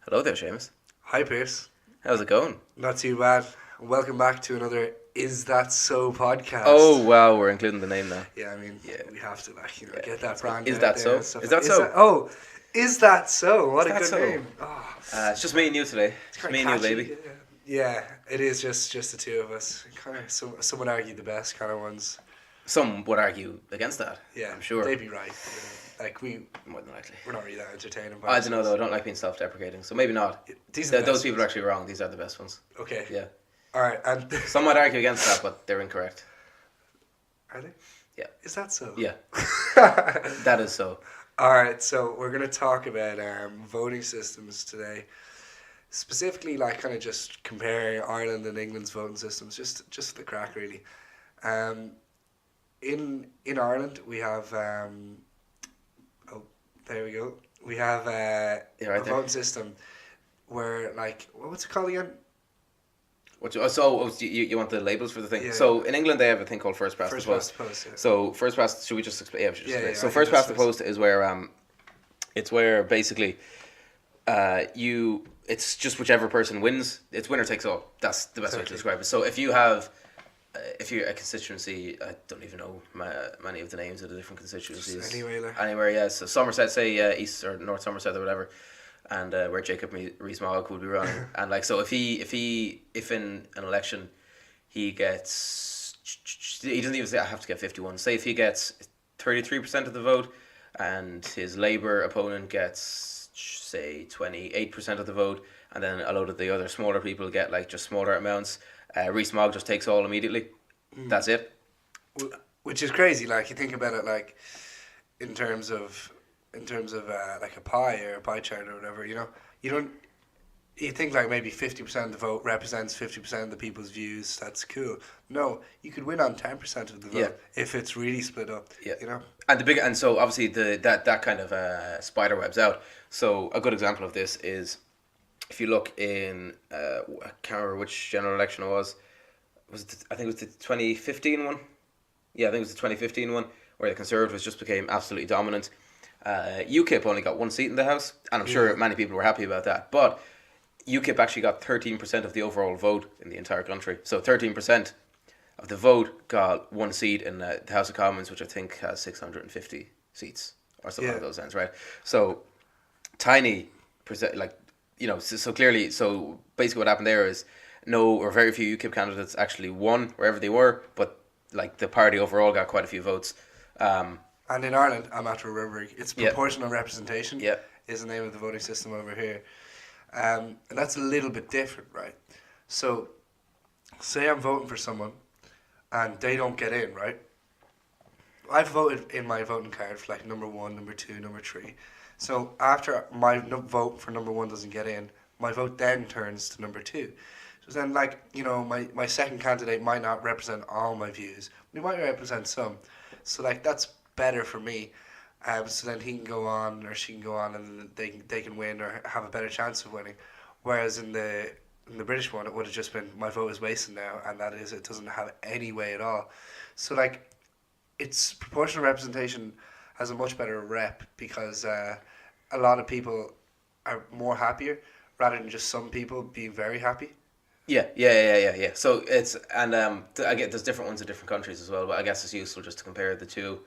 Hello there, Seamus. Hi, Pierce. How's it going? Not too bad. Welcome back to another Is That So Oh, podcast. wow, we're including the name now. Yeah, I mean, Yeah, we have to, yeah. get that brand Is out that there so? and stuff. Is that Is that, so? oh, Is That So? Is What a that good so? name. Oh, It's just me and you today. it's Just kind me of and you, catchy. baby. Yeah, it is just the two of us. Kind of, some would argue the best kind of ones. Some would argue against that. Yeah, I'm sure. they'd be right. Like, More than likely. we're not really that entertaining. By I don't know, though. I ourselves. don't like being self-deprecating, so maybe not. These are the Those best people are ones. actually wrong. These are the best ones. Okay. Yeah. All right, and Some might argue against that, but they're incorrect. are they? Yeah. Is that so? Yeah. That is so. All right, so we're going to talk about voting systems today. Specifically, like kind of just comparing Ireland and England's voting systems, just for the crack, really. Um, in Ireland, we have oh, there we go. We have Yeah, right a there. voting system where, like, what's it called again? You want the labels for the thing? Yeah. So in England they have a thing called first past the First post. past the post. Yeah. So first past, should we just explain? Yeah, we should just Yeah, explain. yeah, So I think first that's past the first. post is where it's where basically it's just whichever person wins. It's winner takes all. That's the best way to Exactly. describe it. So if you have if you're a constituency, I don't even know many of the names of the different constituencies. Just anyway, like. Anywhere, yeah. So Somerset, say East or North Somerset or whatever, and where Jacob Rees-Mogg would be running, and like so, if in an election, he doesn't even say I have to get 51. Say if he gets 33% of the vote, and his Labour opponent gets say 28% of the vote, and then a load of the other smaller people get like just smaller amounts. Rees-Mogg just takes all immediately. That's it. Which is crazy. Like, you think about it, like in terms of like a pie or a pie chart or whatever. You think like maybe 50% of the vote represents 50% of the people's views. That's cool. No, you could win on 10% of the vote Yeah. if it's really split up. Yeah. You know. And so obviously that kind of spider webs out. So a good example of this is if you look in I can't remember which general election it was. I think it was the 2015 one. Yeah, I think it was the 2015 one where the Conservatives just became absolutely dominant. UKIP only got one seat in the House, and I'm sure many people were happy about that. But UKIP actually got 13% of the overall vote in the entire country. So 13% of the vote got one seat in the House of Commons, which I think has 650 seats or something Yeah. along those lines, right? So tiny percent, like so clearly, so basically what happened there is no or very few UKIP candidates actually won wherever they were, but like the party overall got quite a few votes. And in Ireland, I'm after remembering, it's Yeah. proportional representation. Yeah. Is the name of the voting system over here, and that's a little bit different, right? So, say I'm voting for someone, and they don't get in, right? I've voted in my voting card for like number 1, number 2, number 3. So after my vote for number 1 doesn't get in, my vote then turns to number 2. So then, like, my second candidate might not represent all my views. He might represent some. So, like, that's better for me. So then he can go on or she can go on and they can win or have a better chance of winning. Whereas in the British one, it would have just been my vote is wasted now, and that is, it doesn't have any way at all. So, like, it's proportional representation has a much better rep because a lot of people are more happier rather than just some people being very happy. Yeah. So it's I get there's different ones in different countries as well, but I guess it's useful just to compare the two,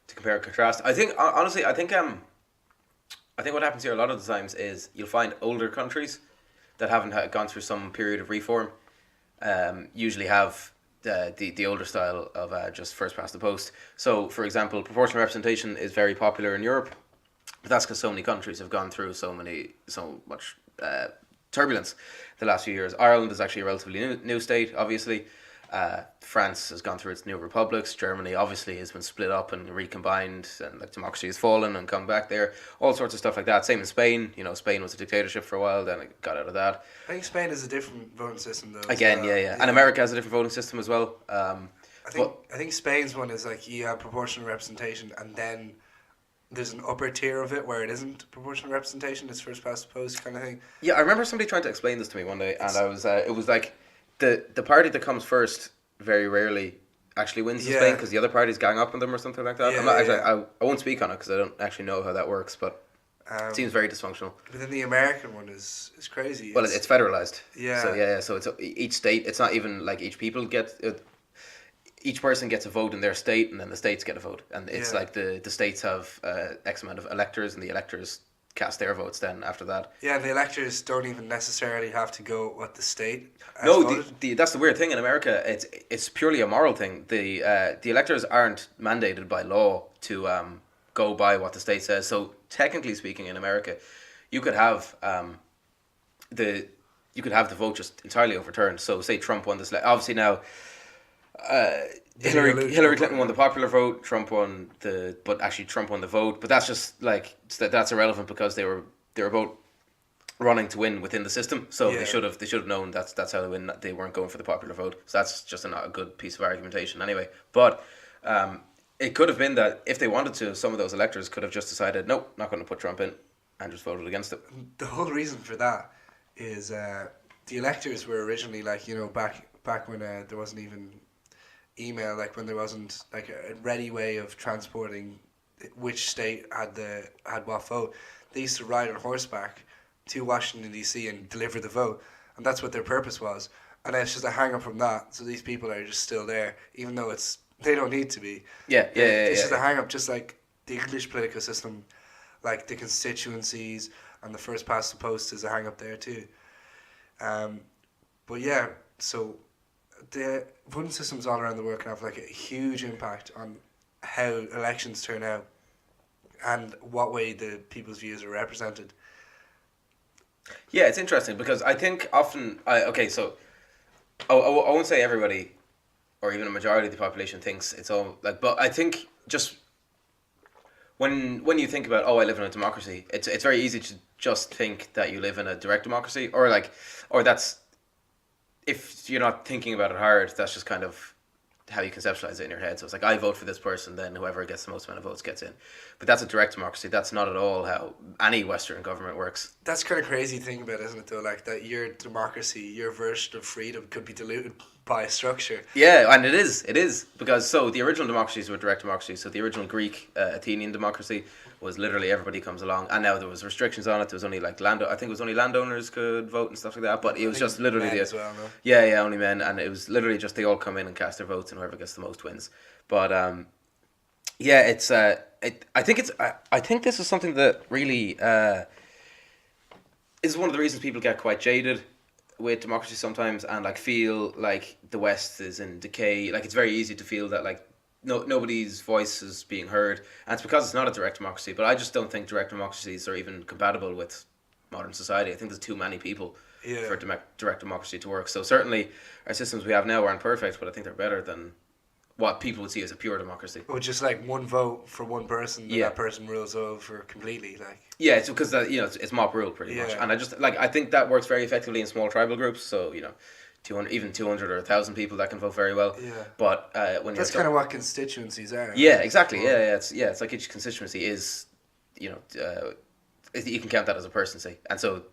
to compare and contrast. I think honestly, I think what happens here a lot of the times is you'll find older countries that haven't gone through some period of reform, usually have the older style of just first past the post. So for example, proportional representation is very popular in Europe, but that's because so many countries have gone through so much turbulence the last few years. Ireland is actually a relatively new state, obviously. France has gone through its new republics. Germany obviously has been split up and recombined, and like democracy has fallen and come back there. All sorts of stuff like that. Same in Spain. Spain was a dictatorship for a while, then it got out of that. I think Spain is a different voting system though. Again, yeah. And America has a different voting system as well. I think Spain's one is like you have proportional representation, and then there's an upper tier of it where it isn't proportional representation. It's first past the post kind of thing. Yeah, I remember somebody trying to explain this to me one day, and it was like the party that comes first very rarely actually wins in Spain because the other parties gang up on them or something like that. Yeah, I'm not actually, yeah. I won't speak on it because I don't actually know how that works, but Seems very dysfunctional. But then the American one is crazy. Well, it's federalized. So yeah, yeah, so it's each state. It's not even like each people get. Each person gets a vote in their state, and then the states get a vote. And it's yeah, like the states have X amount of electors, and the electors cast their votes. Then after that, yeah. The electors don't even necessarily have to go what the state has no, voted. that's the weird thing in America. It's purely a moral thing. The electors aren't mandated by law to go by what the state says. So technically speaking, in America, you could have the you could have the vote just entirely overturned. So say Trump won this. Obviously now, Hillary Clinton won the popular vote. But actually Trump won the vote. But that's just like that's irrelevant because they were both running to win within the system. So Yeah. they should have known that's how they win. They weren't going for the popular vote. So that's just not a good piece of argumentation anyway. But it could have been that if they wanted to, some of those electors could have just decided, nope, not going to put Trump in, and just voted against it. The whole reason for that is the electors were originally like, back when there wasn't even email, like when there wasn't like a ready way of transporting which state had what vote. They used to ride on horseback to Washington DC and deliver the vote, and that's what their purpose was. And then it's just a hang up from that. So these people are just still there, even though they don't need to be. It's just a hang up, just like the English political system, like the constituencies and the first past the post is a hang up there too. But yeah, so the voting systems all around the world can have like a huge impact on how elections turn out and what way the people's views are represented. Yeah, it's interesting because I think often, so I won't say everybody or even a majority of the population thinks it's all like, but I think just when you think about, I live in a democracy, it's very easy to just think that you live in a direct democracy, or that's, if you're not thinking about it hard, that's just kind of how you conceptualize it in your head. So it's like, I vote for this person, then whoever gets the most amount of votes gets in. But that's a direct democracy. That's not at all how any Western government works. That's kind of crazy thing about it, isn't it, though? Like that your democracy, your version of freedom could be diluted by a structure. Yeah, and it is. Because, so, the original democracies were direct democracies. So the original Greek Athenian democracy was literally everybody comes along. And now there was restrictions on it. There was only like I think it was only landowners could vote and stuff like that. But it was just literally men as well, no? Yeah, only men. And it was literally just they all come in and cast their votes, and whoever gets the most wins. But yeah, it's I think this is something that really is one of the reasons people get quite jaded with democracy sometimes, and like feel like the West is in decay. Like, it's very easy to feel that like nobody's voice is being heard, and it's because it's not a direct democracy. But I just don't think direct democracies are even compatible with modern society. I think there's too many people for direct democracy to work. So certainly our systems we have now aren't perfect, but I think they're better than what people would see as a pure democracy. Or just like one vote for one person, and that person rules over completely. Like, yeah, it's because it's mob rule pretty much, and I think that works very effectively in small tribal groups. So 200 or 1,000 people that can vote very well. Yeah. But when that's kind of what constituencies are. Yeah, exactly. Yeah. It's like each constituency is, you can count that as a person, say, and so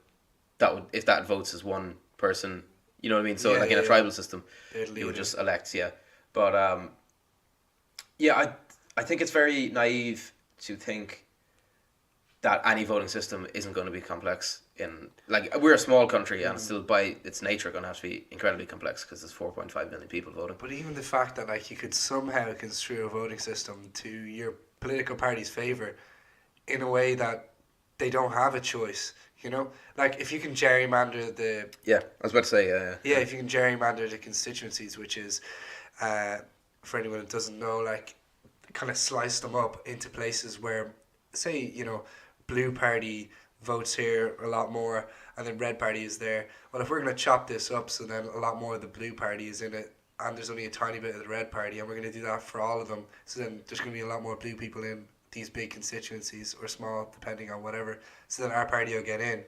that would, if that votes as one person, you know what I mean. So in a tribal system, you would just elect. Yeah. But I think it's very naive to think that any voting system isn't going to be complex. We're a small country, and still by its nature going to have to be incredibly complex because there's 4.5 million people voting. But even the fact that like you could somehow construe a voting system to your political party's favor in a way that they don't have a choice, like if you can gerrymander the I was about to say if you can gerrymander the constituencies, which is for anyone that doesn't know, like kind of slice them up into places where, say, blue party votes here a lot more and then red party is there. Well, if we're going to chop this up so then a lot more of the blue party is in it and there's only a tiny bit of the red party, and we're going to do that for all of them, so then there's going to be a lot more blue people in these big constituencies, or small depending on whatever, so then our party will get in.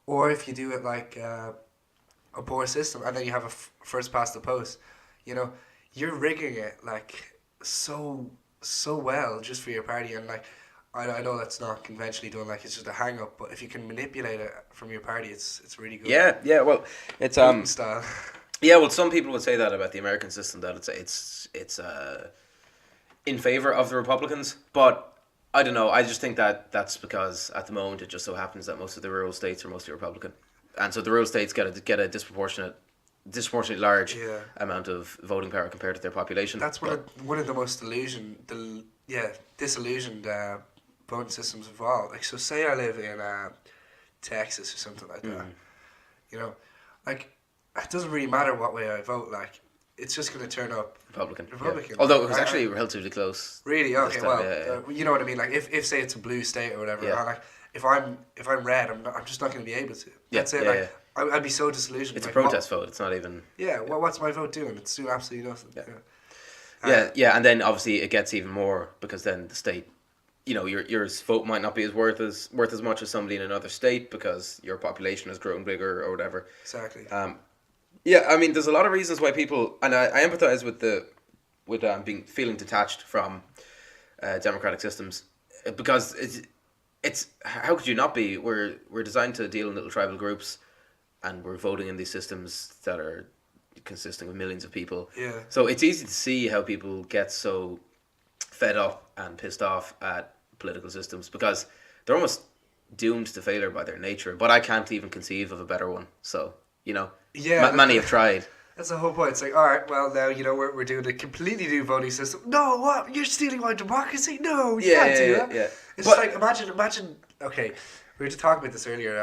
Or if you do it like a poor system and then you have a first past the post, you're rigging it like so well just for your party. And like I know that's not conventionally done, like it's just a hang up, but if you can manipulate it from your party, it's really good. Yeah, well, it's style. Yeah, well, some people would say that about the American system, that it's in favor of the Republicans, but I don't know. I just think that that's because at the moment it just so happens that most of the rural states are mostly Republican, and so the rural states get a disproportionately large Yeah. amount of voting power compared to their population. That's But one of the most disillusioned voting systems of all. Like, so say I live in Texas or something like that. You know, like, it doesn't really matter what way I vote. Like, it's just going to turn up Republican. Republican. Yeah. Although it was right? actually relatively close. Really? this Okay. time, Well, yeah. you know what I mean. Like, if say it's a blue state or whatever, Yeah. like if I'm red, I'm just not going to be able to. Yeah, That's it. yeah, like, yeah. I'd be so disillusioned. It's a like, protest vote. It's not even. Yeah. Well, what's my vote doing? It's doing absolutely nothing. Yeah. Yeah. Yeah, and then obviously it gets even more because then the state, your vote might not be as worth as much as somebody in another state because your population has grown bigger or whatever. Exactly. Yeah, I mean, there's a lot of reasons why people, and I empathize with feeling detached from democratic systems because it's how could you not be? We're designed to deal in little tribal groups, and we're voting in these systems that are consisting of millions of people. Yeah. So it's easy to see how people get so fed up and pissed off at political systems because they're almost doomed to failure by their nature. But I can't even conceive of a better one. So Yeah. many have tried. That's the whole point. It's like, all right, well, now, we're doing a completely new voting system. No, what? You're stealing my democracy? No, you can't do that. Yeah. It's But- just like, imagine, okay, we were just talking about this earlier,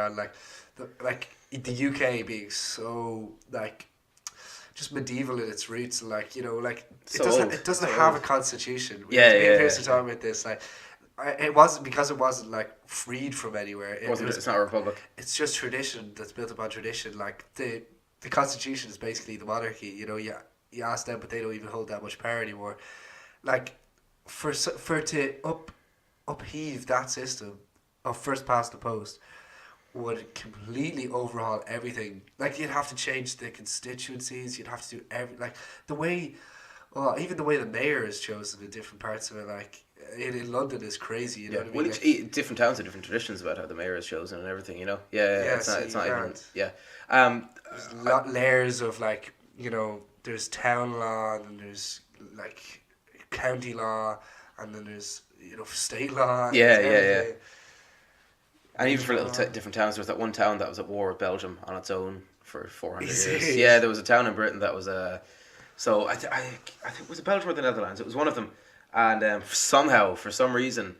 the UK being so, like, just medieval in its roots, like, So it doesn't old. have a constitution. Yeah, Me and yeah, Pierce yeah. were talking about this, like, it wasn't like freed from anywhere. It's not a republic. It's just tradition that's built upon tradition. Like the constitution is basically the monarchy. You ask them, but they don't even hold that much power anymore. Like for to upheave that system of first past the post would completely overhaul everything. Like you'd have to change the constituencies. You'd have to do the way. Well, even the way the mayor is chosen in different parts of it, like in London, is crazy. You know what I mean? Well, Like, different towns have different traditions about how the mayor is chosen and everything. Yeah. It's so not you even. can't. Yeah. There's layers of there's town law and then there's like county law and then there's state law. And Yeah, there's yeah, yeah. everything. And even for little different towns, there was that one town that was at war with Belgium on its own for 400 Is years. it? Yeah, there was a town in Britain that was so I think was it Belgium or the Netherlands? It was one of them, and somehow for some reason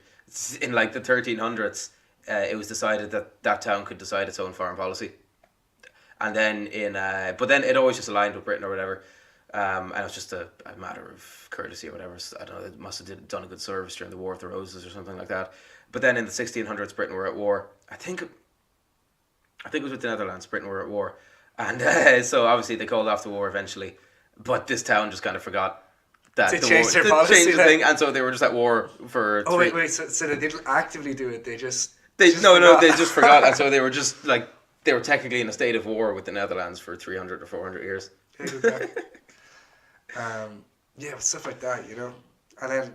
in like the 1300s, it was decided that town could decide its own foreign policy, and then but then it always just aligned with Britain or whatever. And it was just a matter of courtesy or whatever. So, I don't know, it must have done a good service during the War of the Roses or something like that. But then in the 1600s, Britain were at war. I think it was with the Netherlands. Britain were at war. And so obviously they called off the war eventually. But this town just kind of forgot that To the change war, their to policy change the then. thing. And so they were just at war for Oh three... wait, so they didn't actively do it. They just They forgot. just forgot. And so they were just like... They were technically in a state of war with the Netherlands for 300 or 400 years. Okay. But stuff like that, and then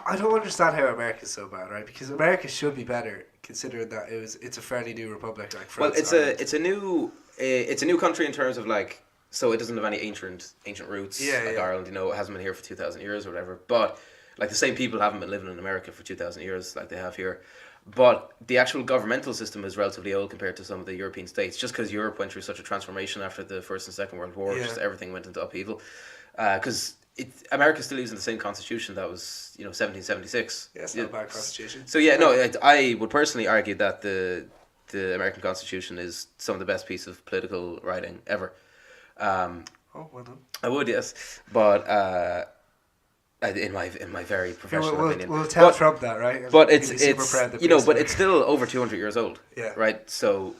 I don't understand how America's so bad, right? Because America should be better, considering that it's a fairly new republic, like France. Well, it's a new country in terms of like, so it doesn't have any ancient roots like Ireland. It hasn't been here for 2,000 years or whatever. But like the same people haven't been living in America for 2,000 years like they have here. But the actual governmental system is relatively old compared to some of the European states, just because Europe went through such a transformation after the First and Second World War. Yeah. Just everything went into upheaval. Because America still using the same constitution that was 1776. Yeah, it's not a bad constitution. So yeah, no, I would personally argue that the American Constitution is some of the best piece of political writing ever. Oh, well done. I would, yes, but in my very professional opinion, We'll tell But- Trump that, right? but He'll it's be super proud that but Pierce- it's still over 200 years old. Yeah. Right. So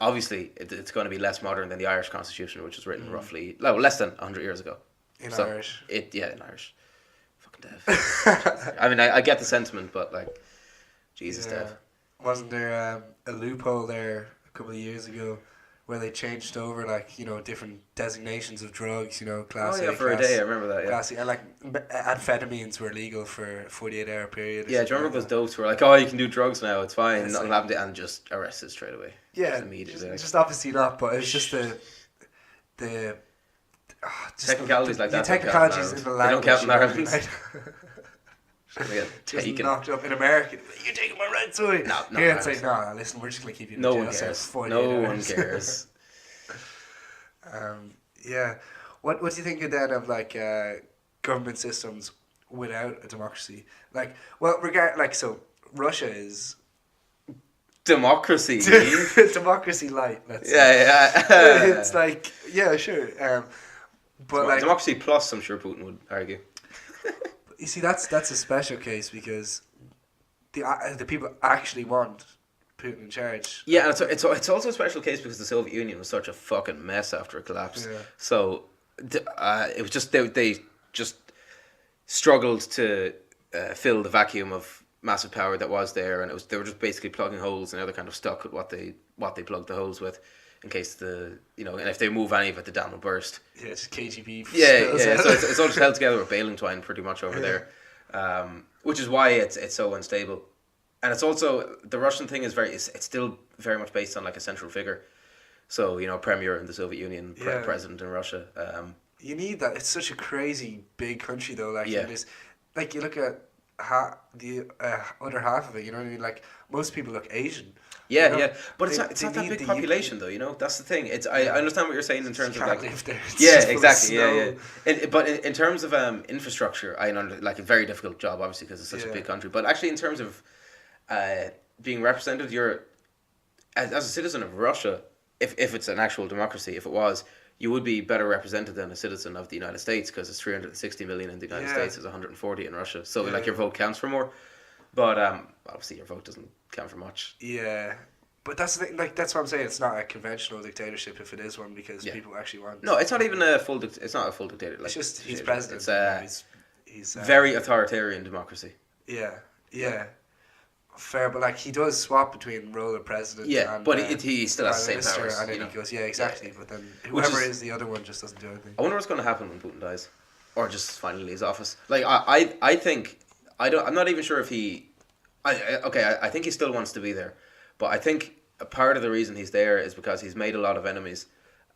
obviously it's going to be less modern than the Irish Constitution, which was written roughly less than 100 years ago. in So Irish. in Irish. Fucking Dev. I mean, I get the sentiment, but like, Jesus, Yeah. Dev. Wasn't there a loophole there a couple of years ago where they changed over different designations of drugs? Class Oh yeah, A, for a class, day, I remember that. Yeah. class E, and amphetamines were legal for a 48-hour period. or Yeah, do you something remember like those dopes who were like, oh, you can do drugs now, it's fine, It's nothing like- happened, and just arrested straight away. Yeah, Just immediately. just obviously not, but it's just the just Technicalities like the that don't count in technicalities in the Ireland. They don't language. count in Ireland. Right? Just gonna get Just taken. knocked up in America. You're taking my rights away. No, Here no, it's like, no, listen, we're just gonna keep you in no jail one cell cares. for 48 No one hours. cares. Yeah. What do you think then of like government systems without a democracy? Like, well, so Russia is Democracy. democracy light. Let's say. Yeah. It's like, yeah, sure. But like, democracy plus, I'm sure Putin would argue. you see, that's a special case because the people actually want Putin in charge. Yeah, and it's also a special case because the Soviet Union was such a fucking mess after it collapsed. Yeah. So it was just they just struggled to fill the vacuum of massive power that was there, and they were just basically plugging holes, and now they're kind of stuck with what they plugged the holes with, in case and if they move any of it, the dam will burst. Yeah, it's just KGB. Yeah. So it's all just held together with baling twine pretty much over there, which is why it's so unstable, and it's also the Russian thing is it's still very much based on like a central figure, so premier in the Soviet Union, president in Russia. You need that. It's such a crazy big country though. Like Yeah. it is, like you look at the other half of it. You know what I mean? Like most people look Asian. Yeah, You know, yeah, but it's they- not they that need big the population though. That's the thing. I understand what you're saying in You terms of can't like live there. It's yeah, just full of exactly. Yeah, snow. yeah. But in terms of infrastructure, I know like a very difficult job, obviously, because it's such a Yeah. big country. But actually, in terms of being represented, you're as a citizen of Russia. If it's an actual democracy, if it was, you would be better represented than a citizen of the United States because it's 360 million in the United Yeah. States, there's 140 in Russia. So Yeah. like your vote counts for more, but obviously your vote doesn't count for much. Yeah. But that's the thing, like that's what I'm saying. It's not a conventional dictatorship if it is one because Yeah. people actually want. No, it's not even a full. It's not a full dictator. Like, it's just he's it's president. It's now. a He's very authoritarian democracy. Yeah. Fair, but like he does swap between role of president. Yeah, and, but he still has the prime same minister, powers. and then he goes, yeah, exactly. But then Which whoever is- is the other one just doesn't do anything. I wonder what's going to happen when Putin dies, or just finally leaves office. Like I think I'm not even sure if he. I think he still wants to be there, but I think a part of the reason he's there is because he's made a lot of enemies,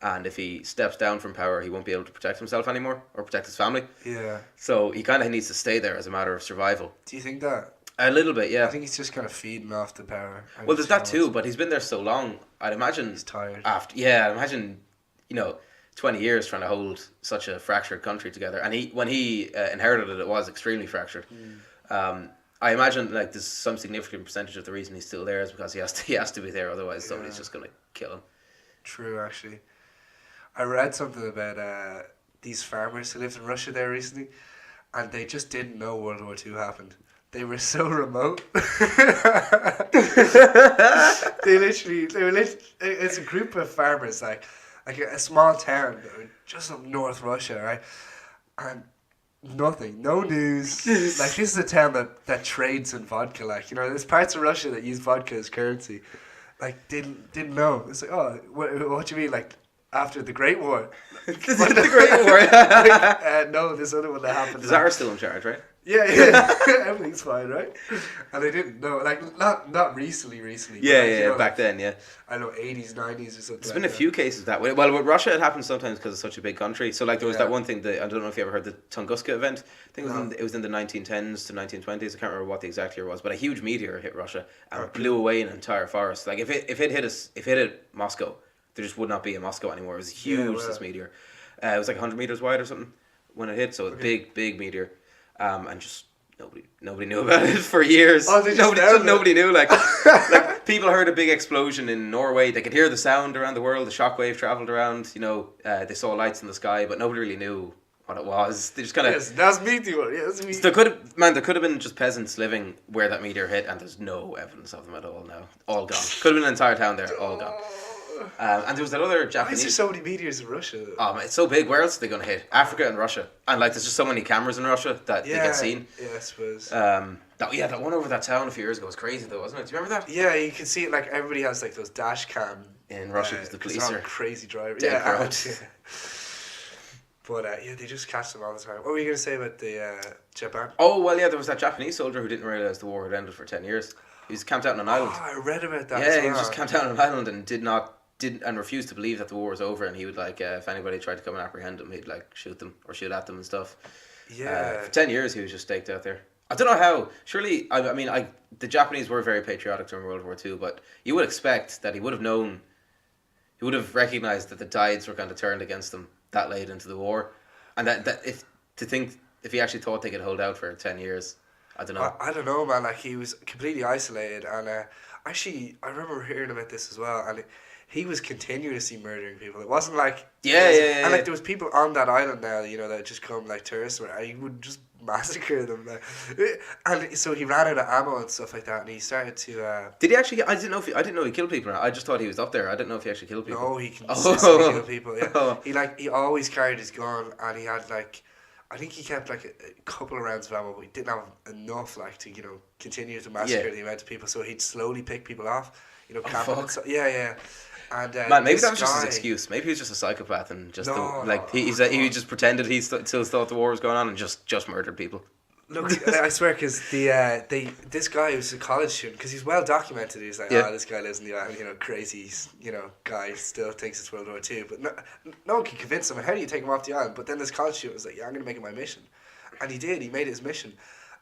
and if he steps down from power, he won't be able to protect himself anymore or protect his family. Yeah. So he kind of needs to stay there as a matter of survival. Do you think that? A little bit, I yeah. think he's just kind of feeding off the power. Well, there's that too, but he's been there so long. I'd imagine He's tired. I imagine 20 years trying to hold such a fractured country together, and when he inherited it, it was extremely fractured. I imagine like there's some significant percentage of the reason he's still there is because he has to be there, otherwise somebody's just gonna kill him. True, actually. I read something about these farmers who lived in Russia there recently, and they just didn't know World War II happened. They were so remote. they were it's a group of farmers, like a small town, just up North Russia, right? And nothing, no news. Like this is a town that trades in vodka. Like there's parts of Russia that use vodka as currency. Like didn't know. It's like what do you mean like after the Great War? This is the Great War. No, this other one that happened. The Tsar's still in charge, right? Yeah, everything's fine, right? And they didn't know, like not recently. But Yeah, like, back then, yeah. I don't know, 80s, 90s or something. There's been a few cases that way. Well, with Russia, it happens sometimes because it's such a big country. So, like, there was Yeah. that one thing that I don't know if you ever heard the Tunguska event. I think No. it was in the 1910s to 1920s. I can't remember what the exact year was, but a huge meteor hit Russia and it blew away an entire forest. Like, if it hit Moscow, there just would not be a Moscow anymore. It was huge. This meteor, it was like 100 meters wide or something when it hit. So, a big meteor, and just. Nobody knew about it for years. Oh, they just nobody knew. Like people heard a big explosion in Norway. They could hear the sound around the world. The shockwave traveled around. They saw lights in the sky, but nobody really knew what it was. They just kind of. Yes, that's meteor. Yes, meteor. There could have been just peasants living where that meteor hit, and there's no evidence of them at all now. All gone. Could have been an entire town there. All gone. And there was that other Why is Japanese. there so many meteors in Russia? Oh, man, it's so big. Where else are they going to hit? Africa and Russia. And like, there's just so many cameras in Russia that they get seen. Yeah, I suppose. That one over that town a few years ago was crazy though, wasn't it? Do you remember that? Yeah, you can see it. Like everybody has like those dash cam In Russia, because the police they're are crazy drivers. dead Yeah, corrupt. yeah. But they just catch them all the time. What were you gonna say about the Japan? Oh well, yeah, there was that Japanese soldier who didn't realize the war had ended for 10 years. He was camped out on an island. Oh, I read about that. Yeah, as he well. was just camped out on an island and didn't refused to believe that the war was over. And he would like, if anybody tried to come and apprehend him, he'd like shoot them or shoot at them and stuff. Yeah. For 10 years, he was just staked out there. I don't know how. Surely, I mean, the Japanese were very patriotic during World War Two, but you would expect that he would have known, he would have recognized that the tides were kind of turned against them that late into the war, and that if to think if he actually thought they could hold out for 10 years, I don't know. I don't know, man. Like he was completely isolated, and actually, I remember hearing about this as well. And he was continuously murdering people. It wasn't like Yeah, yeah, yeah, and like yeah. there was people on that island now, that just come like tourists, and he would just massacre them. Like. And so he ran out of ammo and stuff like that, and he started to. Did he actually? I didn't know he killed people. I just thought he was up there. I didn't know if he actually killed people. No, he consistently Oh. kill people. Yeah, Oh. he always carried his gun, and he had like. I think he kept like a couple of rounds of ammo, but he didn't have enough like to continue to massacre Yeah. the amount of people. So he'd slowly pick people off, camping. fuck. And yeah, yeah. And Man, maybe this that was just his guy- excuse. Maybe he was just a psychopath and just No, he just pretended he still thought the war was going on and just murdered people. Look, I swear, because this guy was a college student, because he's well documented. He's like, Yeah. this guy lives in the island, crazy, guy still thinks it's World War II. But no one can convince him. How do you take him off the island? But then this college student was like, yeah, I'm going to make it my mission. And he did. He made it his mission.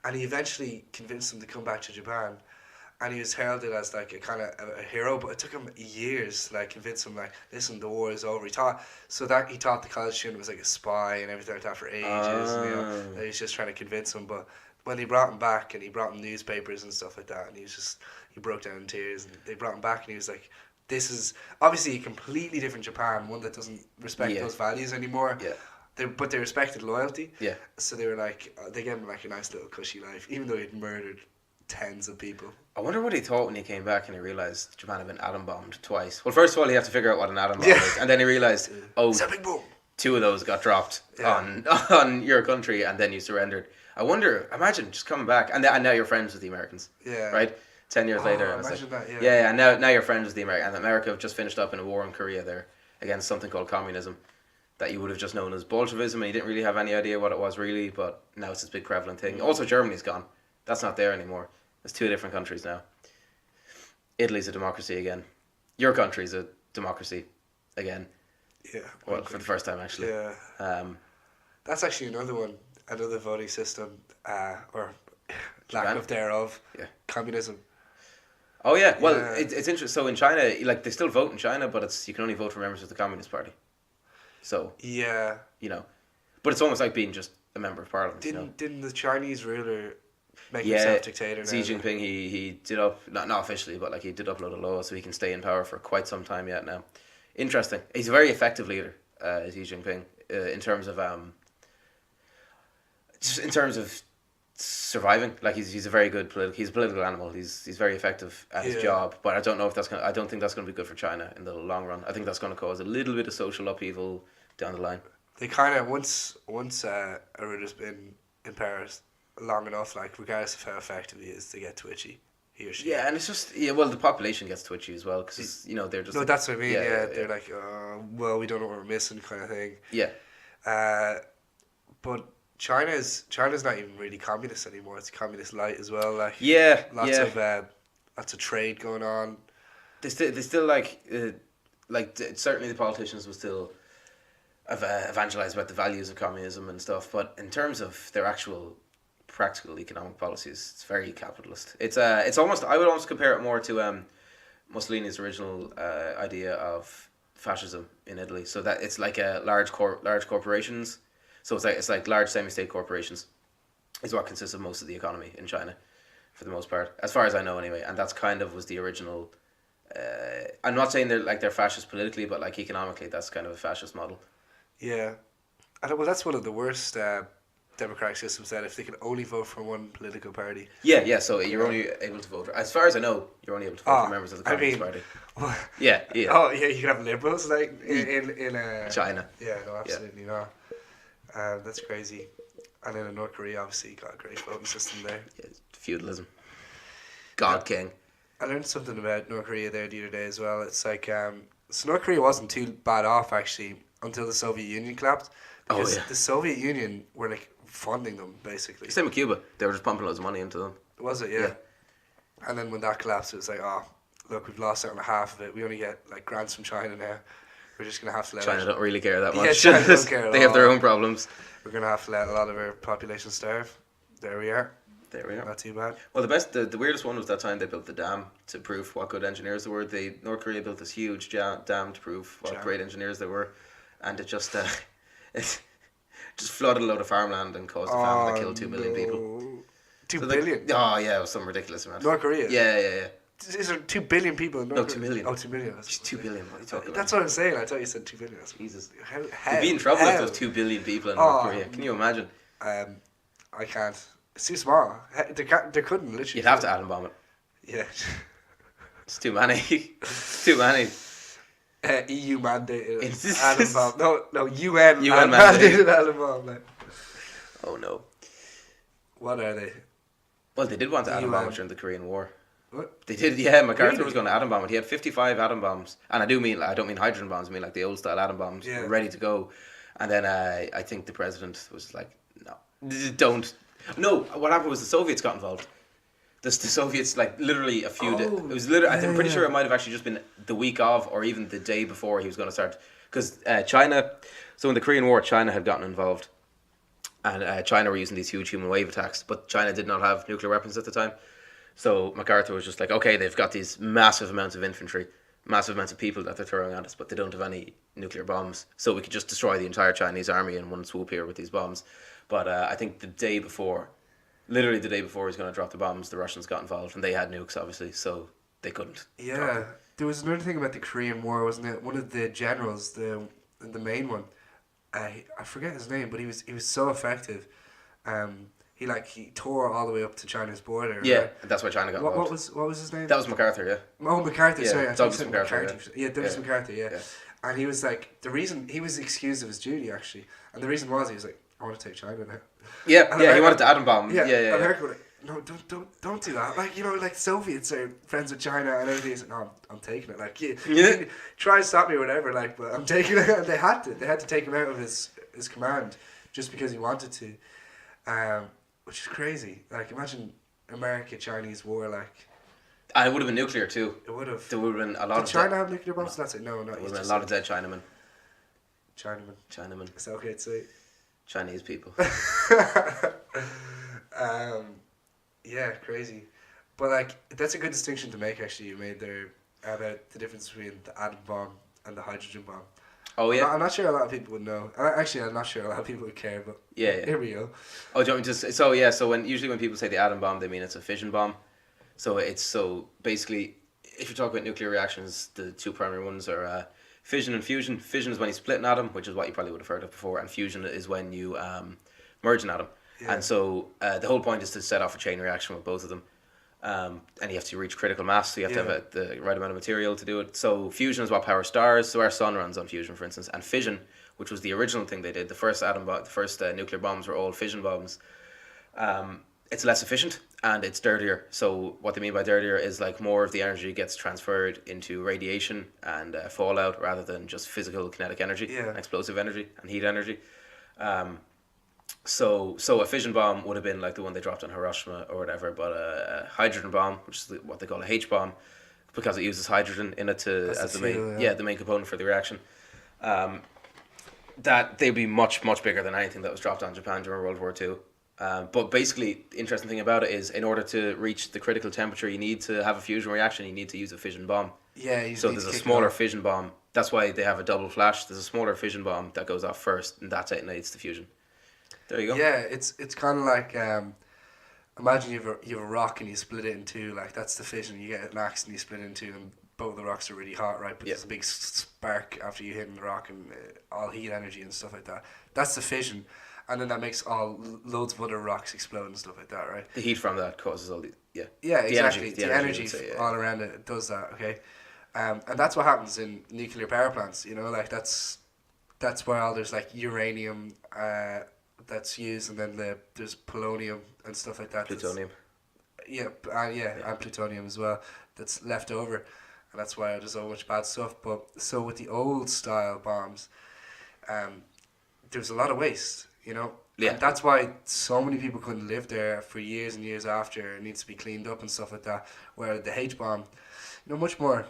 And he eventually convinced him to come back to Japan. And he was heralded as like a kind of a hero, but it took him years to like convince him like, listen, the war is over. He thought the college student was like a spy and everything like that for ages. And, he was just trying to convince him. But when they brought him back and he brought him newspapers and stuff like that, and he broke down in tears. And they brought him back and he was like, this is obviously a completely different Japan, one that doesn't respect those values anymore. Yeah. But they respected loyalty. Yeah. So they were like, they gave him like a nice little cushy life, even though he'd murdered tens of people. I wonder what he thought when he came back and he realised Japan had been atom bombed twice. Well, first of all, he had to figure out what an atom bomb is, and then he realised, It's a big boom. 2 of those got dropped on your country, and then you surrendered. I wonder, imagine just coming back, and now you're friends with the Americans. Yeah. Right? 10 years later. And Imagine that, yeah. Yeah, and now you're friends with the Americans. And America have just finished up in a war in Korea there against something called communism that you would have just known as Bolshevism, and you didn't really have any idea what it was really, but now it's this big prevalent thing. Also, Germany's gone. That's not there anymore. There's 2 different countries now. Italy's a democracy again. Your country's a democracy again. Yeah. Well, for the first time, actually. Yeah. That's actually another one, another voting system, or lack Japan? of thereof. Yeah. Communism. Oh yeah, well Yeah. it's interesting. So in China, like they still vote in China, but you can only vote for members of the Communist Party. So Yeah. but it's almost like being just a member of parliament. Didn't the Chinese ruler make Yeah, himself dictator now? Xi Jinping, he did not officially, but like he did upload a law so he can stay in power for quite some time yet now. Interesting. He's a very effective leader, Xi Jinping, in terms of just in terms of surviving. Like he's a very good he's a political animal. He's very effective at his job, but I don't know if I don't think that's going to be good for China in the long run. I think that's going to cause a little bit of social upheaval down the line. They kind of once a ruler's been in power long enough, like regardless of how effective he is, they get twitchy. He or she. Yeah, and it's just well, the population gets twitchy as well because they're just. No, that's what I mean. Yeah, they're yeah. like, well, we don't know what we're missing, kind of thing. Yeah. But China's not even really communist anymore. It's communist light as well. Like lots of trade going on. They still certainly the politicians will still evangelize about the values of communism and stuff, but in terms of their actual practical economic policies, it's very capitalist. It's almost, I would almost compare it more to Mussolini's original idea of fascism in Italy. So that it's like large corporations. So it's like large semi-state corporations is what consists of most of the economy in China, for the most part, as far as I know anyway. And that's kind of was the original. I'm not saying they're fascist politically, but like economically, that's kind of a fascist model. Yeah, well, that's one of the worst democratic systems. That if they can only vote for one political party. Yeah. So you're only able to vote. As far as I know, you're only able to vote for members of the Communist Party. Yeah. Oh yeah, you can have liberals like in China. Yeah, no, absolutely not. That's crazy. And then in North Korea, obviously, you got a great voting system there. Yeah, feudalism. God King. I learned something about North Korea there the other day as well. It's like so North Korea wasn't too bad off actually until the Soviet Union collapsed. Because the Soviet Union were like funding them basically. Same with Cuba. They were just pumping loads of money into them. Was it? Yeah. And then when that collapsed, it was like, oh, look, we've lost out on half of it. We only get like grants from China now. We're just gonna have to let China don't really care that much. Yeah, China don't care at They have their all. own problems. We're gonna have to let a lot of our population starve. There we are. There we are. Not too bad. Well, the weirdest one was that time they built the dam to prove what good engineers they were. North Korea built this huge dam to prove what great engineers they were, and it just it just flooded a load of farmland and caused a famine that killed 2 million people. 2 billion? Oh yeah, it was some ridiculous amount. North Korea? Yeah. Is there 2 billion people in North Korea? 2 million. Oh, 2 million. It's 2 billion. What are you talking about? That's what I'm saying. I thought you said 2 billion. Jesus. How, You'd be in trouble if there was 2 billion people in North Korea. Can you imagine? I can't. It's too small. They couldn't, literally. You'd have to atom bomb it. Yeah. It's too many. It's too many. EU mandated atom bomb. No, UN mandated atom bomb. Like. Oh no. What are they? Well, they did want to atom bomb it during the Korean War. What? They did, yeah. MacArthur Really? was going to atom bomb it. He had 55 atom bombs, and I don't mean hydrogen bombs. I mean like the old style atom bombs, ready to go. And then I think the president was like, "No, don't." No, what happened was the Soviets got involved. The Soviets, like literally a few days. It was literally. I'm pretty sure it might have actually just been the week of, or even the day before he was going to start. Because China, so in the Korean War, China had gotten involved, and China were using these huge human wave attacks. But China did not have nuclear weapons at the time. So MacArthur was just like, okay, they've got these massive amounts of infantry, massive amounts of people that they're throwing at us, but they don't have any nuclear bombs. So we could just destroy the entire Chinese army in one swoop here with these bombs. But I think literally the day before he was going to drop the bombs, the Russians got involved, and they had nukes, obviously, so they couldn't. Yeah, there was another thing about the Korean War, wasn't it? One of the generals, the main one, I forget his name, but he was so effective. He tore all the way up to China's border. Yeah, right? and that's why China got involved. What was his name? That was MacArthur, yeah. Oh, MacArthur. Yeah, Sorry, I Douglas said MacArthur. Yeah, Douglas MacArthur. Yeah. And he was like, the reason he was excused of his duty actually, and the reason was he was like, I want to take China now. Yeah, and he wanted to atom bomb. Yeah. America were like, no, don't do that. Like, like Soviets are friends with China and everything. He's like, no, I'm taking it. Like, you can try to stop me or whatever. Like, but I'm taking it. And they had to take him out of his command just because he wanted to. Which is crazy. Like, imagine America-Chinese war, like... And it would have been nuclear, too. It would have. There would have been a lot of... Did China have nuclear bombs? That's it. No, not There would have been a lot of dead Chinamen. Chinamen. Is that okay to say? Chinese people. Yeah, crazy. But, like, that's a good distinction to make, actually, you made there about the difference between the atom bomb and the hydrogen bomb. Oh, yeah? I'm not sure a lot of people would know. Actually, I'm not sure a lot of people would care, but here we go. Oh, do you want me to... So usually when people say the atom bomb, they mean it's a fission bomb. So basically, if you talk about nuclear reactions, the two primary ones are fission and fusion. Fission is when you split an atom, which is what you probably would have heard of before, and fusion is when you merge an atom. Yeah. And so the whole point is to set off a chain reaction with both of them. And you have to reach critical mass, so you have to have the right amount of material to do it. So fusion is what powers stars. So our sun runs on fusion, for instance. And fission, which was the original thing they did, the first nuclear bombs were all fission bombs. It's less efficient and it's dirtier. So what they mean by dirtier is like more of the energy gets transferred into radiation and fallout rather than just physical kinetic energy, and explosive energy and heat energy. So a fission bomb would have been like the one they dropped on Hiroshima or whatever, but a hydrogen bomb, which is what they call a H bomb, because it uses hydrogen in it as the main component for the reaction. That they'd be much bigger than anything that was dropped on Japan during World War II. But basically, the interesting thing about it is, in order to reach the critical temperature, you need to have a fusion reaction. You need to use a fission bomb. Yeah. So there's a smaller fission bomb. That's why they have a double flash. There's a smaller fission bomb that goes off first, and that detonates the fusion. There you go. Yeah, it's kind of like imagine you have a rock and you split it in two. Like, that's the fission. You get an axe and you split it in two, and both of the rocks are really hot, right? But there's a big spark after you hit the rock and all heat energy and stuff like that. That's the fission, and then that makes loads of other rocks explode and stuff like that, right? The heat from that causes all the exactly. The energy all around it does that. Okay, and that's what happens in nuclear power plants. Like that's where all there's like uranium. That's used, and then there's polonium and stuff like that. Plutonium. And plutonium as well. That's left over, and that's why there's so much bad stuff. But so with the old style bombs, there's a lot of waste, Yeah. And that's why so many people couldn't live there for years and years after. It needs to be cleaned up and stuff like that. Where the H bomb, much more.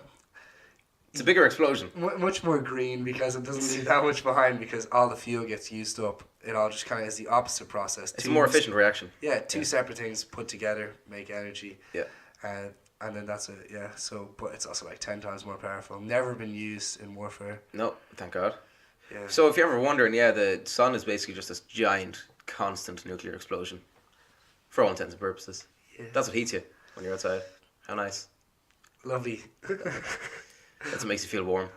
It's a bigger explosion. much more green because it doesn't leave that much behind because all the fuel gets used up. It all just kind of is the opposite process. It's a more efficient reaction. Yeah, two separate things put together make energy. Yeah. And then that's it. Yeah. So, but it's also like 10 times more powerful. Never been used in warfare. No, thank God. Yeah. So if you're ever wondering, the sun is basically just this giant, constant nuclear explosion. For all intents and purposes. Yeah. That's what heats you when you're outside. How nice. Lovely. That's what makes you feel warm.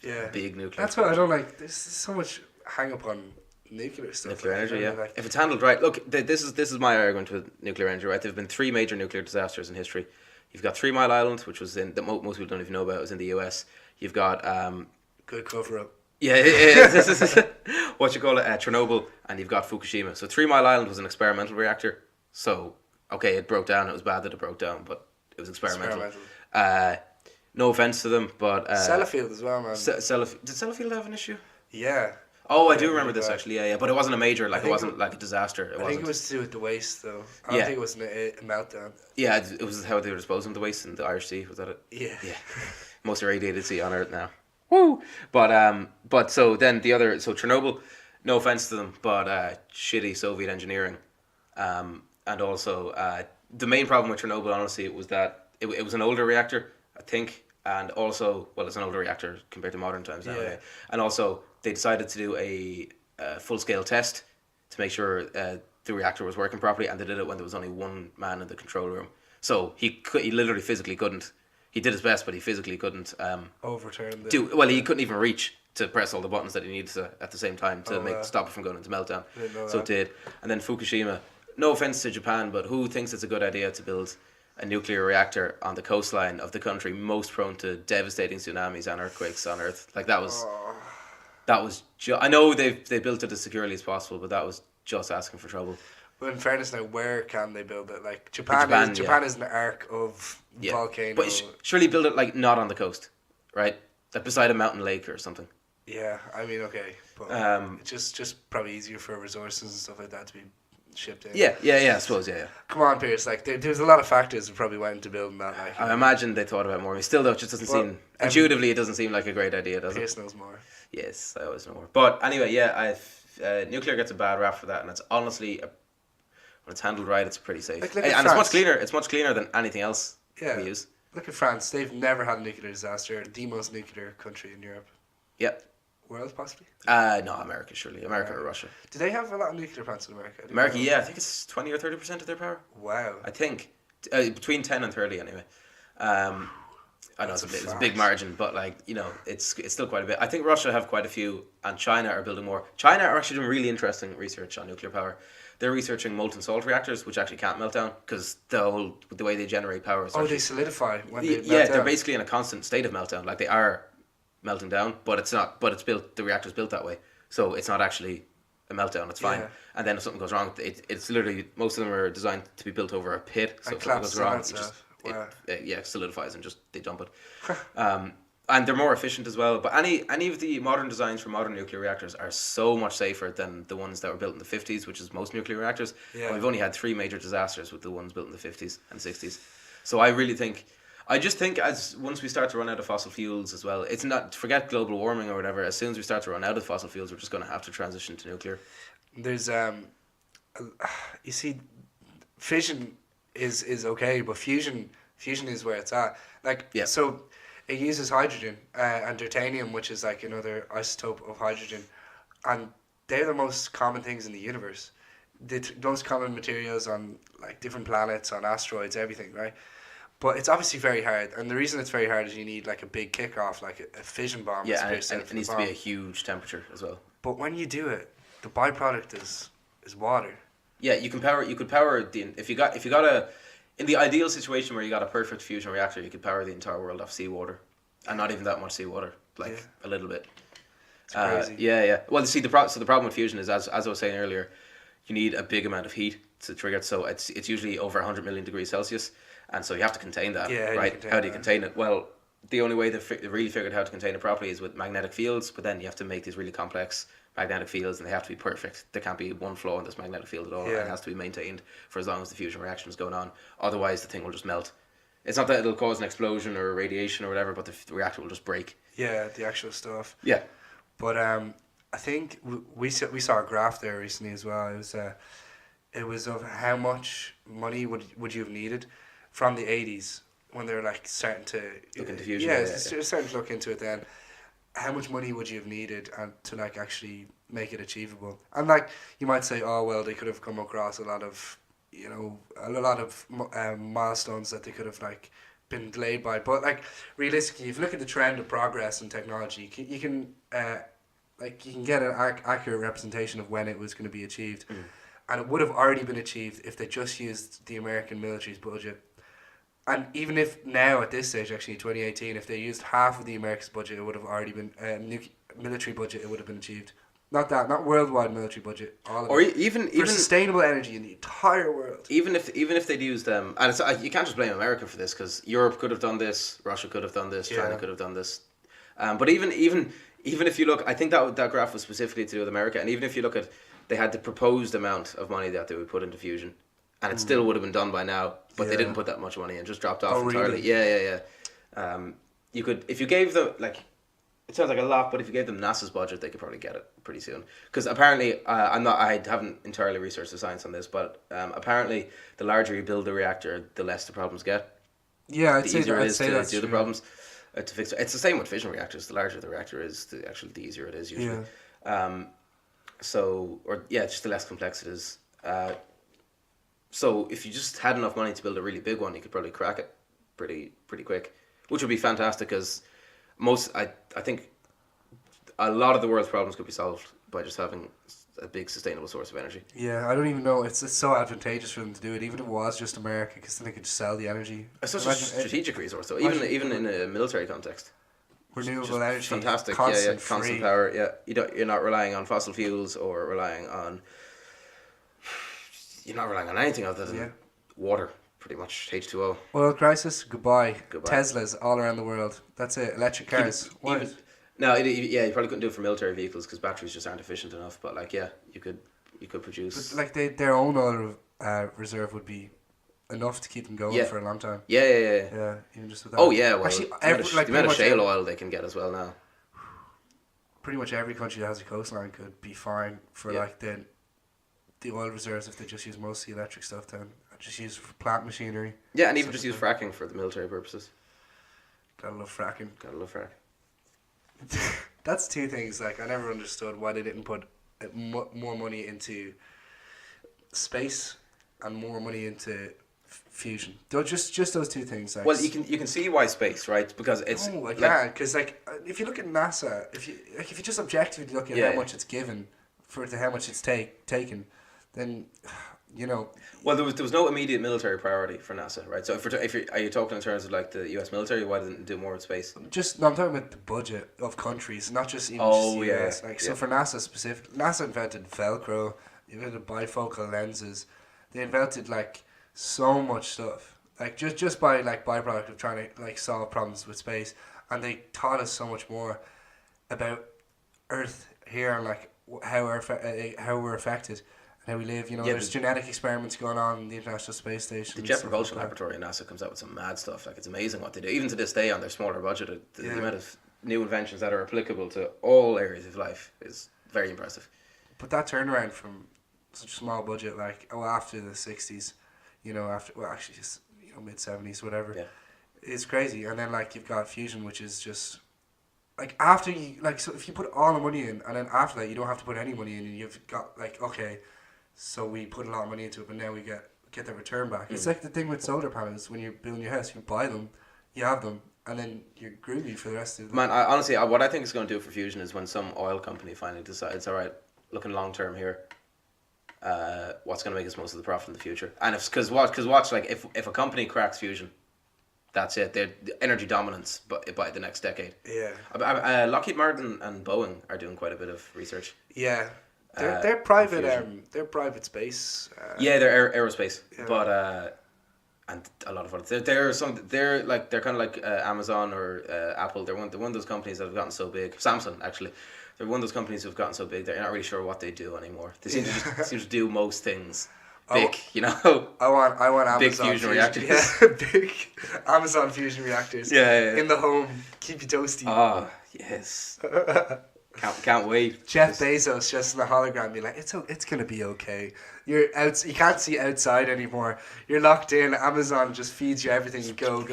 Yeah. Big nuclear. That's what I don't like. There's so much hang up on nuclear stuff. Nuclear energy, yeah. Like, If it's handled right, look, this is my argument with nuclear energy, right? There have been 3 major nuclear disasters in history. You've got 3 Mile Island, which was that most people don't even know about. It was in the US. You've got good cover up. yeah, this is what you call it, Chernobyl, and you've got Fukushima. So 3 Mile Island was an experimental reactor. So okay, it broke down. It was bad that it broke down, but it was experimental. No offense to them, but Sellafield as well, man. Did Sellafield have an issue? Yeah. Oh, I Yeah, do remember really this bad. actually. Yeah, but it wasn't a major. Like it think wasn't like a disaster. I think it was to do with the waste, though. I don't Yeah. think it was a meltdown. Yeah, it was how they were disposing of the waste in the Irish Sea. Was that it? Yeah. Yeah, most irradiated sea on Earth now. Woo! But so then so Chernobyl, no offense to them, but shitty Soviet engineering, and also the main problem with Chernobyl, honestly, was that it was an older reactor, I think, and also it's an older reactor compared to modern times now, Yeah. and also they decided to do a full scale test to make sure the reactor was working properly, and they did it when there was only one man in the control room. So he literally physically couldn't. He did his best, but he physically couldn't Overturn the... he couldn't even reach to press all the buttons that he needed to at the same time to stop it from going into meltdown. So it did. And then Fukushima. No offense to Japan, but who thinks it's a good idea to build a nuclear reactor on the coastline of the country most prone to devastating tsunamis and earthquakes on Earth? Like that was. I know they built it as securely as possible, but that was just asking for trouble. But in fairness now, where can they build it? Like Japan is an arc of volcano. But surely build it like not on the coast, right? Like beside a mountain lake or something. Yeah, I mean, okay, but it's just probably easier for resources and stuff like that to be shipped in. Yeah, I suppose, yeah. Come on, Pierce. Like there's a lot of factors that probably went into building that. Like I imagine they thought about it more. Still, though, it just doesn't seem intuitively. It doesn't seem like a great idea, does it? Pierce knows more. Yes, I always know more. But anyway, nuclear gets a bad rap for that, and it's honestly, when it's handled right, it's pretty safe, Like, and France. it's much cleaner. It's much cleaner than anything else we use. Look at France. They've never had a nuclear disaster. The most nuclear country in Europe. Yep. World, possibly? No, America, surely. America or Russia. Do they have a lot of nuclear plants in America? America, yeah. I think it's 20 or 30% of their power. Wow. I think. Between 10 and 30, anyway. I know it's a big margin, but it's still quite a bit. I think Russia have quite a few, and China are building more. China are actually doing really interesting research on nuclear power. They're researching molten salt reactors, which actually can't melt down because the way they generate power is they solidify when they melt they're down. basically in a constant state of meltdown. Like they are melting down, but it's not. But it's built. The reactor's built that way, so it's not actually a meltdown. It's fine. Yeah. And then if something goes wrong, it's literally most of them are designed to be built over a pit. So And if something collapse goes wrong, the outside. it solidifies and just they dump it. And they're more efficient as well. But any of the modern designs for modern nuclear reactors are so much safer than the ones that were built in the 50s, which is most nuclear reactors. Yeah. And we've only had 3 major disasters with the ones built in the 50s and 60s. So I just think as once we start to run out of fossil fuels as well, it's not, forget global warming or whatever, as soon as we start to run out of fossil fuels, we're just going to have to transition to nuclear. There's you see, fission is okay, but fusion is where it's at. Like so. It uses hydrogen and deuterium, which is like another isotope of hydrogen, and they're the most common things in the universe. The most common materials on like different planets, on asteroids, everything, right? But it's obviously very hard, and the reason it's very hard is you need like a big kickoff, like a fission bomb. Yeah, and it needs to be a huge temperature as well. But when you do it, the byproduct is water. Yeah, you could power if you got a. In the ideal situation where you got a perfect fusion reactor, you could power the entire world off seawater, and not even that much seawater, a little bit. It's crazy. Yeah. Well, see, the problem with fusion is, as I was saying earlier, you need a big amount of heat to trigger it. So it's usually over 100 million degrees Celsius, and so you have to contain that. Yeah, right? How do you contain it? Well, the only way they really figured how to contain it properly is with magnetic fields. But then you have to make these really complex magnetic fields, and they have to be perfect. There can't be one flaw in this magnetic field at all. Yeah. It has to be maintained for as long as the fusion reaction is going on. Otherwise, the thing will just melt. It's not that it'll cause an explosion or radiation or whatever, but the reactor will just break. Yeah, the actual stuff. Yeah. But I think we saw a graph there recently as well. It was of how much money would you have needed from the 80s when they were like starting to Look into fusion. yeah, Yeah, yeah, yeah. starting to look into it then. How much money would you have needed and to like actually make it achievable? And like you might say, oh well, they could have come across a lot of milestones that they could have like been delayed by. But like realistically, if you look at the trend of progress in technology, you can get an accurate representation of when it was going to be achieved, and it would have already been achieved if they just used the American military's budget. And even if now at this stage, actually 2018, if they used half of the America's budget, it would have already been military budget. It would have been achieved. Not worldwide military budget. All of Or it. even For sustainable energy in the entire world. even if they'd used and it's, you can't just blame America for this, because Europe could have done this, Russia could have done this, China Yeah. could have done this, but even if you look, I think that graph was specifically to do with America, and even if you look at, they had the proposed amount of money that they would put into fusion, and it still would have been done by now, but they Yeah. didn't put that much money and just dropped off Oh, entirely. really? Yeah. You could, if you gave them, like, it sounds like a lot, but if you gave them NASA's budget, they could probably get it pretty soon. Because apparently, I haven't entirely researched the science on this, but apparently, the larger you build the reactor, the less the problems get. Yeah, I'd The say easier that. it I'd is say to that's do the true. problems, to fix it. It's the same with fission reactors. The larger the reactor is, the easier it is usually. Yeah. Just the less complex it is. So if you just had enough money to build a really big one, you could probably crack it pretty quick, which would be fantastic, because I think a lot of the world's problems could be solved by just having a big sustainable source of energy. Yeah, I don't even know. It's so advantageous for them to do it, even if it was just America, because then they could just sell the energy. It's such a Imagine strategic resource, though, imagine- even in a military context. renewable Just energy, fantastic. constant, Constant free. power. Yeah, you're not relying on fossil fuels or you're not relying on anything other than Yeah. water, pretty much H2O. Oil crisis, goodbye. Goodbye. Teslas all around the world. That's it. Electric cars. Why? No, you probably couldn't do it for military vehicles because batteries just aren't efficient enough. But like, yeah, you could produce. But like their own oil reserve would be enough to keep them going Yeah. for a long time. Yeah. Yeah, even just with that. Oh yeah, well, Actually, the amount of shale oil they can get as well now. pretty much every country that has a coastline could be fine for Yeah. like the oil reserves if they just use mostly electric stuff. Then just use for plant machinery. Yeah, and even Stuff just use like fracking for the military purposes. Gotta love fracking. Gotta love frack. That's two things. Like I never understood why they didn't put more money into space and more money into fusion. Just those two things. Like, Well, you can see why space, right? Because it's because if you look at NASA, if you just objectively look at Yeah. how much it's given for to how much it's taken, then you know. Well, there was no immediate military priority for NASA, right? So are you talking in terms of like the U.S. military? Why didn't it do more with space? I'm talking about the budget of countries, not just even Oh, just yeah, US. Like yeah. so for NASA specific, NASA invented Velcro, they invented bifocal lenses, they invented like so much stuff. Like just by like byproduct of trying to like solve problems with space, and they taught us so much more about Earth here and like how we're affected. How we live, Yeah, there's genetic experiments going on in the International Space Station. The and Jet stuff Propulsion like that. Laboratory in NASA comes out with some mad stuff. Like, it's amazing what they do. Even to this day, on their smaller budget, the amount of new inventions that are applicable to all areas of life is very impressive. But that turnaround from such a small budget, like after the 60s, just mid 70s, whatever, Yeah. it's crazy. And then like you've got fusion, which is just like after you like so if you put all the money in, and then after that you don't have to put any money in, and you've got like okay. So we put a lot of money into it, but now we get the return back. It's like the thing with solar panels. When you're building your house, you buy them, you have them, and then you're groovy for the rest of the Man, honestly, what I think is going to do it for fusion is when some oil company finally decides, all right, looking long term here, what's going to make us most of the profit in the future? And because watch, like if a company cracks fusion, that's it. They're the energy dominance by the next decade. Yeah. Lockheed Martin and Boeing are doing quite a bit of research. Yeah. They're private. fusion. They're private space. Yeah, they're aerospace, Yeah. but and a lot of others. They're kind of like Amazon or Apple. They're one of those companies that have gotten so big. Samsung, actually, they're one of those companies who've gotten so big they're not really sure what they do anymore. They seem to do most things big, I want Amazon Big fusion reactors. Yeah, big Amazon fusion reactors. Yeah. In the home, keep you toasty. Oh, Yes. Can't wait. Jeff Bezos just in the hologram be like, it's gonna be okay. You're out. You can't see outside anymore. You're locked in. Amazon just feeds you everything. You go.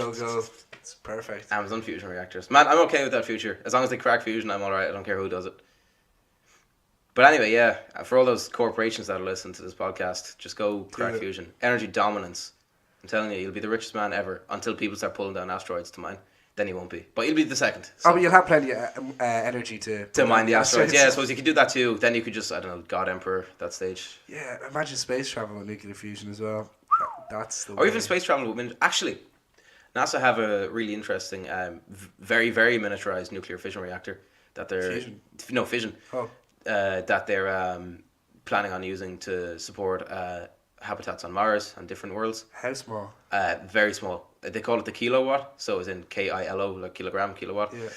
It's perfect. Amazon fusion reactors. Man, I'm okay with that future. As long as they crack fusion, I'm alright. I don't care who does it. But anyway, yeah, for all those corporations that are listening to this podcast, just go crack fusion. Energy dominance. I'm telling you, you'll be the richest man ever until people start pulling down asteroids to mine. Then you won't be. But you'll be the second. So. Oh, but you'll have plenty of energy to mine the asteroids. Yeah, I suppose you could do that too. Then you could just, I don't know, God Emperor at that stage. Yeah, imagine space travel with nuclear fusion as well. That's the Or even space travel with wind. Actually, NASA have a really interesting, very, very miniaturized nuclear fission reactor that they're... Fusion? No, fission. Oh. That they're planning on using to support habitats on Mars and different worlds. How small? Very small. They call it the kilowatt, so it's in KILO, like kilogram, kilowatt. Yeah.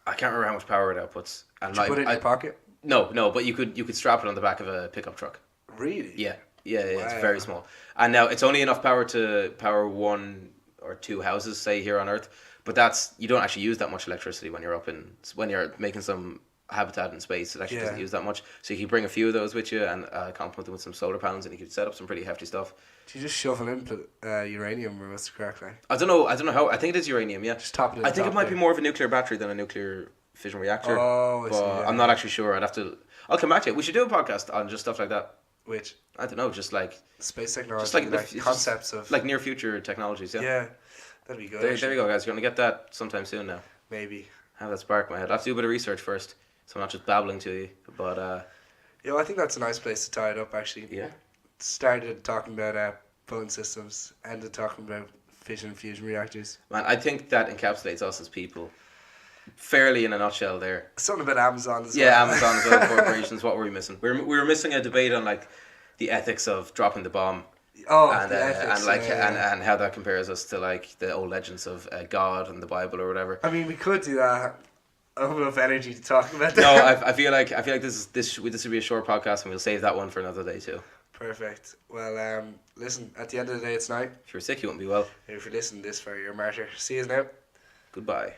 I can't remember how much power it outputs. And Did you put it in your pocket? No, but you could strap it on the back of a pickup truck. Really? Yeah, Wow. it's very small. And now it's only enough power to power 1 or 2 houses, say, here on Earth. But you don't actually use that much electricity when you're making some habitat in space. It actually doesn't use that much. So you can bring a few of those with you and complement them with some solar panels, and you can set up some pretty hefty stuff. Do you just shovel in uranium, or what's the correct way? I don't know how. I think it is uranium. Yeah. Just top it. I think it might be more of a nuclear battery than a nuclear fission reactor. Oh, I see. But I'm not actually sure. I'll come back to it. We should do a podcast on just stuff like that. Which? I don't know, just like space technology, just like the concepts of like near future technologies. Yeah. Yeah, that'd be good. There you go, guys. You're gonna get that sometime soon now. Maybe. Have that spark in my head. I have to do a bit of research first, so I'm not just babbling to you. But I think that's a nice place to tie it up. Actually. Yeah. Started talking about phone systems, ended talking about fission and fusion reactors. Man, I think that encapsulates us as people fairly in a nutshell there. Something about Amazon as well. Yeah, Amazon as well, corporations. What were we missing? We were missing a debate on like the ethics of dropping the bomb. Oh, and the ethics, and like and how that compares us to like the old legends of God and the Bible or whatever. I mean, we could do that. I don't have enough energy to talk about that. No, I feel like this would be a short podcast, and we'll save that one for another day too. Perfect. Well, listen. At the end of the day, it's night. If you're sick, you won't be well. If you're listening to this for your martyr, see you now. Goodbye.